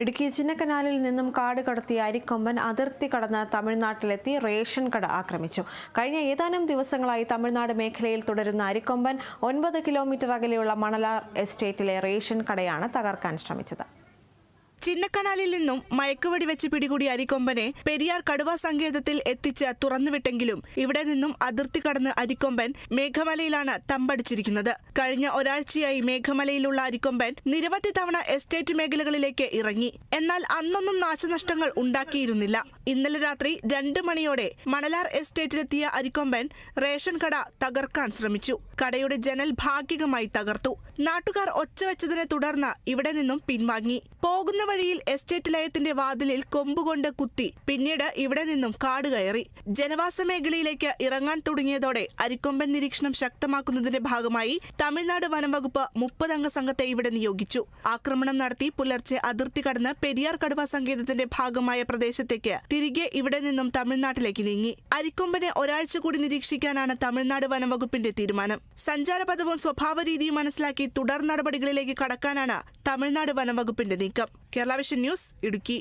ഇടുക്കി ചിന്നക്കനാലിൽ നിന്നും കാട് കടത്തിയ അരിക്കൊമ്പൻ അതിർത്തി കടന്ന് തമിഴ്നാട്ടിലെത്തി റേഷൻ കട ആക്രമിച്ചു. കഴിഞ്ഞ ഏതാനും ദിവസങ്ങളായി തമിഴ്നാട് മേഖലയിൽ തുടരുന്ന അരിക്കൊമ്പൻ 9 കിലോമീറ്റർ അകലെയുള്ള മണലാർ എസ്റ്റേറ്റിലെ റേഷൻ കടയാണ് തകർക്കാൻ ശ്രമിച്ചത്. ചിന്നക്കനാലിൽ നിന്നും മയക്കുവെടി വെച്ച് പിടികൂടിയ അരിക്കൊമ്പനെ പെരിയാർ കടുവാ സങ്കേതത്തിൽ എത്തിച്ച് തുറന്നുവിട്ടെങ്കിലും ഇവിടെ നിന്നും അതിർത്തി കടന്ന് അരിക്കൊമ്പൻ മേഘമലയിലാണ് തമ്പടിച്ചിരിക്കുന്നത്. കഴിഞ്ഞ ഒരാഴ്ചയായി മേഘമലയിലുള്ള അരിക്കൊമ്പൻ നിരവധി തവണ എസ്റ്റേറ്റ് മേഖലകളിലേക്ക് ഇറങ്ങി. എന്നാൽ അന്നൊന്നും നാശനഷ്ടങ്ങൾ ഉണ്ടാക്കിയിരുന്നില്ല. ഇന്നലെ രാത്രി 2 മണിയോടെ മണലാർ എസ്റ്റേറ്റിലെത്തിയ അരിക്കൊമ്പൻ റേഷൻ കട തകർക്കാൻ ശ്രമിച്ചു. കടയുടെ ജനൽ ഭാഗികമായി തകർത്തു. നാട്ടുകാർ ഒച്ചവെച്ചതിനെ തുടർന്ന് ഇവിടെ നിന്നും പിൻവാങ്ങി. പോകുന്ന വഴിയിൽ എസ്റ്റേറ്റ് ലയത്തിന്റെ വാതിലിൽ കൊമ്പുകൊണ്ട് കുത്തി. പിന്നീട് ഇവിടെ നിന്നും കാട് കയറി ജനവാസ മേഖലയിലേക്ക് ഇറങ്ങാൻ തുടങ്ങിയതോടെ അരിക്കൊമ്പൻ നിരീക്ഷണം ശക്തമാക്കുന്നതിന്റെ ഭാഗമായി തമിഴ്നാട് വനംവകുപ്പ് 30 അംഗ സംഘത്തെ ഇവിടെ നിയോഗിച്ചു. ആക്രമണം നടത്തി പുലർച്ചെ അതിർത്തി കടന്ന് പെരിയാർ കടുവാ സങ്കേതത്തിന്റെ ഭാഗമായ പ്രദേശത്തേക്ക് തിരികെ ഇവിടെ നിന്നും തമിഴ്നാട്ടിലേക്ക് നീങ്ങി. അരിക്കൊമ്പനെ ഒരാഴ്ച കൂടി നിരീക്ഷിക്കാനാണ് തമിഴ്നാട് വനംവകുപ്പിന്റെ തീരുമാനം. സഞ്ചാരപഥവും സ്വഭാവ രീതിയും മനസ്സിലാക്കി തുടർ നടപടികളിലേക്ക് കടക്കാനാണ് തമിഴ്നാട് വനംവകുപ്പിന്റെ നീക്കം. Kerala vision news, Idukki.